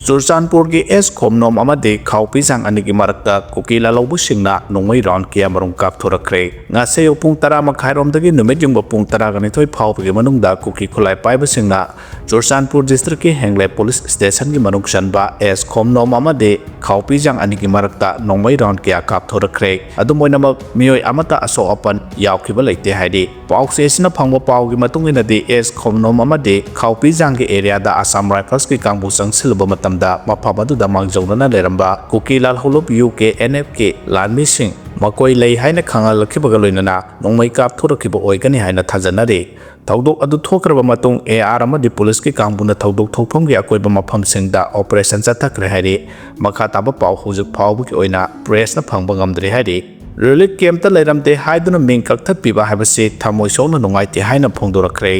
Churchanpur ki S khomnom amade khaupi sang anigi marakta kuki lalobu singna nongmai round kia marung kap thorakre nga seyo pung tara makhairom dagi numit yung pung tara gani thoi phau pagi manung da kuki khulai paiba singna Churchanpur district ki hengle police station ki manung sanba S khomnom amade khaupi sang anigi marakta nongmai round kia kap thorakre adumoina miyoi amata aso apan yaukhiba leite haidi pau se sina phangba pau gi matung ina de S khomnom amade khaupi sang ki area da Assam Rifles ki kangbu sang silba matamda maphamadu da mangjona leramba kuki lal holup UK NFK lanmi sing makoi lei haina khangal khibaga loinana nongmai kap thorakhiba oigani haina thajanare thaudok adu thokraba matung AR amadi police ki kangbuna thaudok thokphom gi akoiba mafam singda operation chathakre hairi makha taba pau hujuk phawbu ki oina press na phangba ngamdre hairi relief camp ta leiramte haiduna ming kakthap piba habase thamoi sona nongaite haina phongdorakre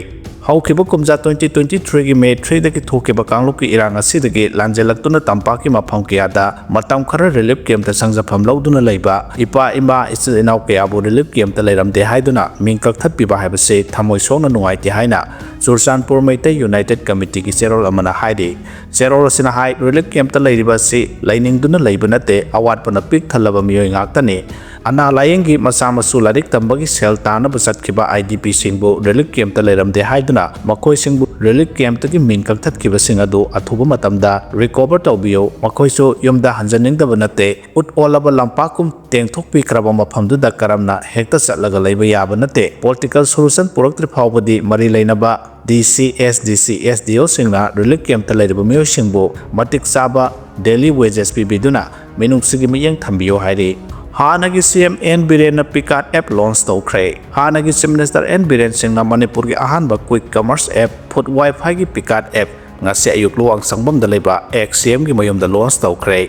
haukiba kumja 2023 gi May 3 dagi thokiba kangluk ki irang asidagi lanjelaktuna tampaki mafam kiyada matam khara relief camp ta sangjafam lauduna leiba ipa ima isinau kiyabu relief camp ta leiramde haiduna mingkak thatpiba habase thamoi sona nungaite haina Churchanpur Meitei United Committee ki serol amana haidi serol asina hai relief camp ta leiriba si lainingduna leiba nate awat pana pik thalaba miyoi ngaktani ana layengi masamasu larik tambagi sel tana basat kiba IDP singbu relief camp ta leiramde haiduna makoi singbu relief camp ta ki mingkak thatkiba sing adu athuba matamda recover tawbiyo makoi so yumda hanjaningdaba nate ut olaba lampakum tengthokpi kraba mafamdu da karamna hekta chatlaga leiba yaba nate political solution puraktri phawbadi mari leinaba DCSDO singna relief camp ta leiriba miyo singbu matik saba daily wages pibiduna minungsigi miyang thambiyo hairi Hanagi CM N Biren Pikat app launch tawkre Hanagi Chief Minister N Biren singna Manipur gi ahanba quick commerce app put wifi gi Pikat app ngasi ayuk luang sangbam da leiba XCM gi mayom da launch tawkre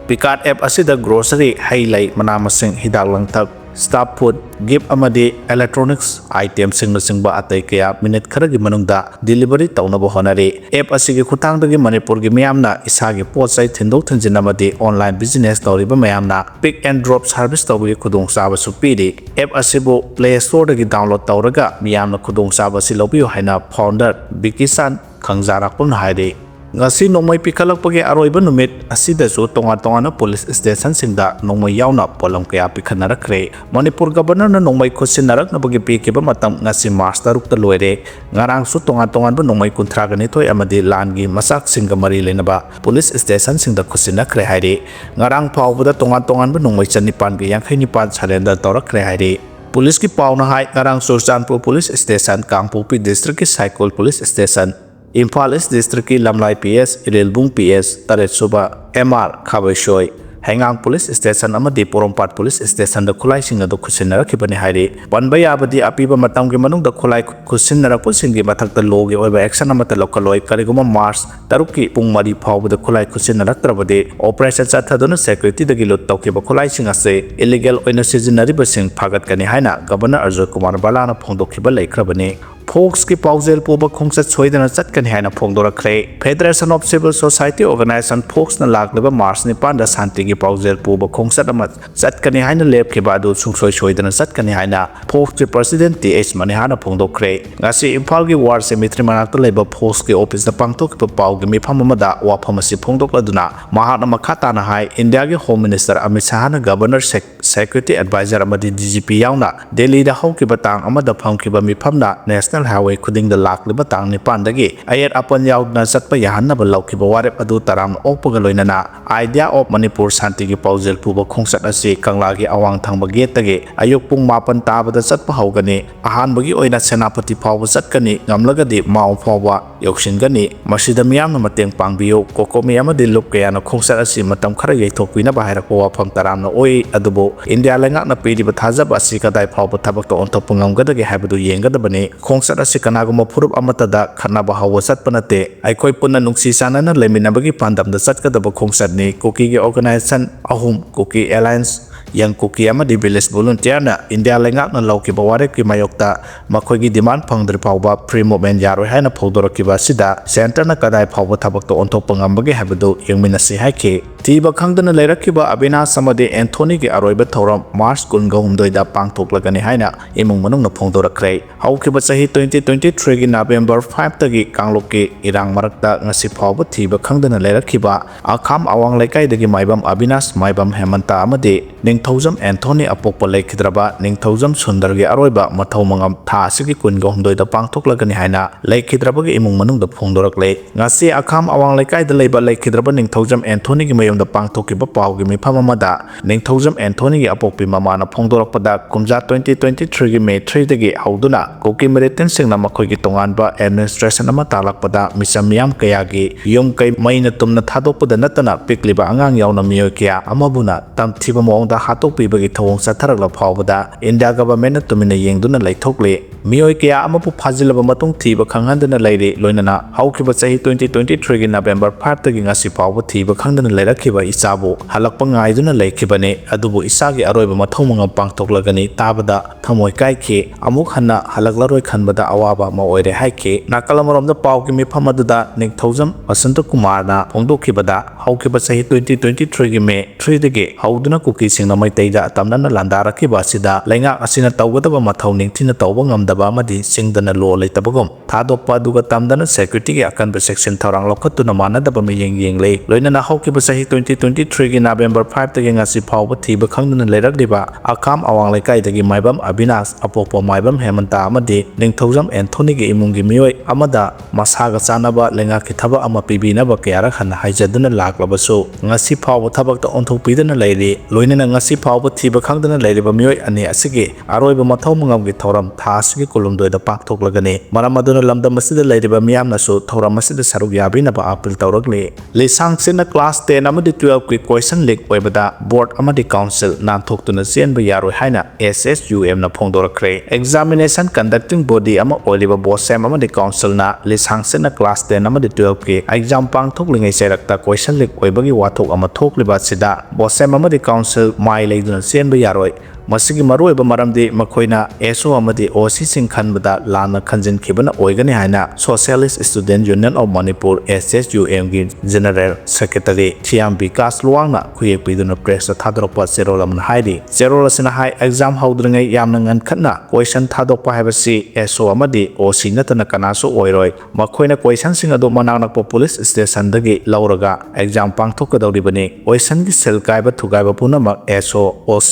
Pikat app asida grocery hailai manamasing hidak langtak staff food gift amadi electronics item singna singba atai kaya minute kharagi manungda delivery tawnaba honari app asigi khutangdagi Manipur gi miyamna isagi potsai thindok thinjin amadi online business tawriba mayamna pick and drop service tawbi khudong saba supiri app asibu Play Store dagi download tawraga miyamna khudong saba silobiyo haina founder Bikisan khangjarakpun haidi ngasi nongmai pikhalakpagi aroiba numit asidasu tonga police station singda nongmai yauna polam kaya pikhanarakre Manipur governor na nongmai khosinarak na bagi pikiba matam ngasi March 6 ta loire ngarang su tonga ba nongmai kunthra gani thoi amadi langi masak singa mari lenaba police station singda khosinakre hairi ngarang phawbuda tonga ba nongmai chanipan gi 59 surrender torakre hairi police ki pauna hai ngarang Churchanpur police station Kangpopi district ki Cycle police station Imphal East District ki Lamlai PS, Irilbung PS, Taret Suba, MR, Khabaishoi, Hengang Police Station amadi Porompat Police Station da khulai singa do khusinara khibani hairi panba yabadi apiba matam gi manung da khulai khusinara pusingi mathak da logi oiba action amata lokaloi kariguma March taruki pung mari phawbu da khulai khusinara trabadi operation chathaduna security da gilot tawkiba khulai singa se illegal oina seasonary basing phagat kani haina Governor Arjun Kumar Balana phongdokhiba laikhrabani Folks ki paujel poba khongchat soidana chatkan haina phongdorakre Federation of Civil Society Organization Folks na lagleba March ni panda santi gi paujel poba khongchat ama chatkani haina lepkhiba adu sungsoi soidana chatkani haina Folks ki President TH Manihana phongdokre ngasi Imphal gi War Cemetery manakta leba Folks ki office da pangtok pa pau gi mifam amada wafam asi phongdokladuna mahana makata na hai India gi Home Minister Amit Shah na Governor Security Advisor amadi DGP yauna Delhi da hauki batang amada phangkhiba mifamna National Highway khuding da lakliba tang nipan dagi ayat apan yaudna chatpa yahanna laukiba warep adu taram okpaga loinana idea of Manipur santi gi paujel puba khongchat asi kangla gi awang thangba gate dagi ayuk pung mapan tabada chatpa haugani ahan bagi oina senapati phawba chatkani ngamlagadi mau phawba yoksingani masida miyamna mateng pangbiyo kokomi amadi lup kayana khongchat asi matam khara yaithokpina bahairakwa wafam taramna oi adubo India lengakna pediba thajaba asi kadai phawba thabak to onthokpa ngamgadagi habadu yengadabani khongchat asi kanaguma phurup amatada khanaba hawa chatpanate aikoi punna nungsi sanana leminabagi pandamda chatkadaba khongchat ni Kuki gi organization ahum Kuki Alliance yang Kuki amadi village volunteer na India lengak na laukiba warek ki mayokta makhoi gi demand phangdri phawba free movement yaroi haina phawdorakiba sida center na kadai phawba thabak to onthok pangambage habadu yengminasi haike tiba khangdana leirakiba Avinas amadi Anthony gi aroiba thoram March 19 da pangthoklagani haina imung manung na phongdorakre haukiba chahi 2023 gi November 5 tagi kanglok ki irang marakta ngasi phawba tiba khangdana leirakiba akham awang laikai dagi maibam Avinas maibam Hemanta amadi ningthaujam Anthony apokpa laikhidraba ningthaujam Sundar gi aroiba mathau mangam tha asigi 19 da pangthoklagani haina laikhidraba gi imung manung da phongdorakle ngasi akham awang laikai da leiba laikhidraba ningthaujam Anthony gi mayom da pangthokiba paw gi mifam amada ningthaujam Anthony gi apokpi mamana phongdorakpada khongchat 2023 gi May 3 dagi hauduna Kuki Meritin singna makhoi gi tonganba administration ama talakpada misam miyam kaya gi yum kai maina tumna thadokpada natana pikliba angang yauna miyo kya amabuna tamthiba mawngda hatokpiba gi thawong satharakla phawbada India government na tumina yengduna laithokle miyo kya amapu phajilaba matung thiba khanghandana leire loinana haukiba chahi 2023 gi November 5 tagi ngasi phawba thiba khangdana leirakhiba isabu halakpa ngaiduna leikibane adubu isagi aroiba mathau mangam pangthoklagani tabada thamoi kaikhe amuk hanna halaklaroi khanbada awaba ma oire haike nakalamoromda pawki mifamaduda ningthaujam Basanta Kumar na phongdokhibada haukiba chahi 2023 gi May 3 dagi hauduna Kuki singna maiteida tamnana landarakhiba sida lenga asina tawgadaba mathau ningthina tawba ngamdaba amadi singdana lo leitabagom thadokpa duga tamdana security gi akanba section thorang lokhatuna manadaba miyeng yengle loinana haukiba chahi 2023 gi November 5 dagi ngasi phawba thiba khangdana leirakliba akham awang laikai dagi maibam Avinas apokpa maibam Hemanta amadi ningthaujam Anthony gi imungi miyoi amada masaga chanaba lenga ki thaba ama pibinaba kayara khanna haijaduna laklabasu ngasi phawba thabakta onthokpidana leiri loinana ngasi phawba thiba khangdana leiriba miyoi ani asigi aroiba mathau mangam gi thoram tha asigi kolumdoida pakthoklagani maram aduna lamdam asida leiriba miyamna su thoram asida saruk yabinaba apil tawrakli lisang sina class 10 amadi 12 ki question leak oibada board amadi council nanthokutuna chenba yaroi haina SSUM na phongdorakre examination conducting body ama oliba bosem amadi council na lisang sina class 10 amadi 12 ki exam pangthoklingai serakta question leak oibagi wathok ama thokliba sida bosem amadi council mai leiduna chenba yaroi masigi maroiba maramdi makhoina SO amadi OC sing khanbada lana khanjin khibana oigani haina Socialist Student Union of Manipur SSUM gi General Secretary Thiam Vikas Luangna khuyek piduna press thadroppa serolam haidi zerol asina hai exam haudringai yamna ngan khatna question thadokpa habasi SO amadi OC natana kanasu oiroi makhoina question sing ado manangnak police station dagi lauraga exam pangthokadawribani question gi sel kaiba thugaiba punamak SO OC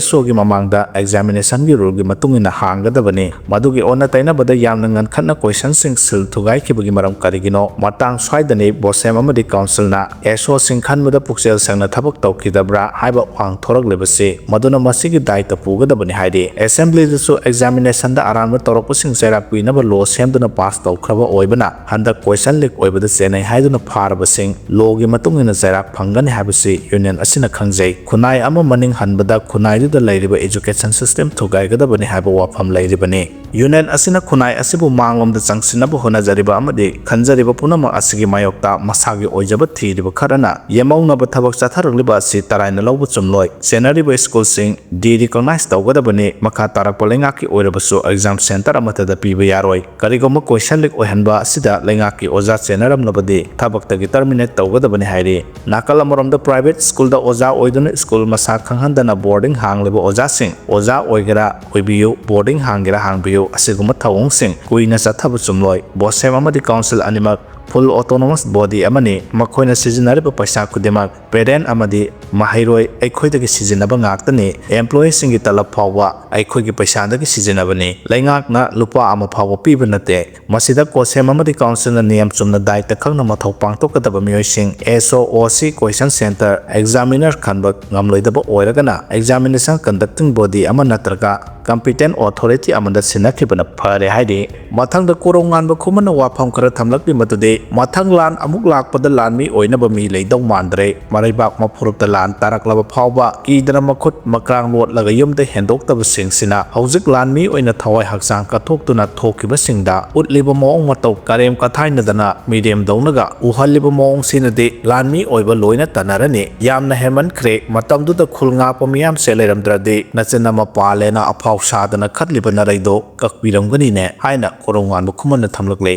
SO gi mamangda examination gi rule gi matungina hanggadabani madugi onna taina bada yamna ngan khatna question sing sil thugai khibagi maram karigino matang swaidani bosem amadi council na SO sing khanbada puksel sangna thabak tawkidabra haiba wang thorak lebase maduna masigi daita pugadabani haidi assembly su examination da aranba torok sing serak pinaba law semduna pass tawkhraba oibana handa question leak oibada senai haiduna pharba sing law gi matungina serak phangani habasi union asina khangjai khunai ama maning hanbada khunai da leiriba education system thugaigada haiba wafam leiribani union asina khunai asibu manglomda changsinaba honajariba amadi khanjariba punama asigi mayokta masagi oijaba thiriba kharana yemaunaba thabak chatharakliba asi taraina lawbu chumloi senariba school sing di recognize tawgadabani makha tarakpa lengaki oirabasu exam center amatada piba yaroi karigoma question leak ohanba asida lengaki oja chenaramlabadi thabaktagi terminate tawgadabani hairi nakalamoromda private school da oja oiduna school masa khanghandana boarding hangleba oja sing oja oigera oibiyu boarding hangira hangbiyu asiguma thawong sing kuina chathabu chumloi bosem amadi council animak full autonomous body amani makhoina sizinariba paisa kudemak parent amadi mahairoi aikhoidagi sizinaba ngaktani employee singi talap phawwa aikhoigi paisa dagi sizinabani laingakna lupa ama phawwa piba nate masida kosem amadi council na niyam chumna daita khangna mathau pangtokadaba miyoi sing SOOC question center examiner khanba ngamloidaba oiragana examination conducting body ama natraga competent authority amanda sinakhibana phare haidi mathangda korou nganba khumana wafam khara thamlakli matude mathang lan amuk lakpada lanmi oinaba mi leidau mandre ꯃꯔꯩꯕꯥꯛ ꯃꯐꯨꯔꯨꯞꯇ ꯂꯥꯟ ꯇꯥꯔꯛꯂꯕ ꯐꯥꯎꯕ ꯀꯤꯗꯅ ꯃꯈꯨꯠ ꯃꯀ꯭ꯔꯥꯡ ꯂꯣꯠꯂꯒ ꯌꯨꯝꯗ ꯍꯦꯟꯗꯣꯛꯇꯕꯁꯤꯡꯁꯤꯅ ꯍꯧꯖꯤꯛ ꯂꯥꯟꯃꯤ ꯑꯣꯏꯅ ꯊꯋꯥꯏ ꯍꯛꯆꯥꯡ ꯀꯠꯊꯣꯛꯇꯨꯅ ꯊꯣꯛꯈꯤꯕꯁꯤꯡꯗ ꯎꯠꯂꯤꯕ ꯃꯑꯣꯡ ꯃꯇꯧ ꯀꯔꯦꯝ ꯀꯊꯥꯏꯅꯗꯅ ꯃꯤꯔꯦꯝꯗꯧꯅꯒ ꯎꯍꯜꯂꯤꯕ ꯃꯑꯣꯡꯁꯤꯅꯗꯤ ꯂꯥꯟꯃꯤ ꯑꯣꯏꯕ ꯂꯣꯏꯅ ꯇꯟꯅꯔꯅꯤ, ꯌꯥꯝꯅ ꯍꯦꯟꯃꯟꯈ꯭ꯔꯦ, ꯃꯇꯝꯗꯨꯗ ꯈꯨꯜ ꯉꯥꯛꯄ ꯃꯤꯌꯥꯝꯁꯦ ꯂꯩꯔꯝꯗ꯭ꯔꯗꯤ ꯅꯆꯤꯟ ꯑꯃ ꯄꯥꯜꯂꯦꯅ ꯑꯐꯥꯎ ꯁꯥꯗꯅ ꯈꯠꯂꯤꯕ ꯅꯔꯩꯗꯣ ꯀꯛꯄꯤꯔꯝꯒꯅꯤꯅꯦ ꯍꯥꯏꯅ ꯀꯣꯔꯧꯉꯥꯟꯕ ꯈꯨꯃꯟꯅ ꯊꯝꯂꯛꯂꯦ꯫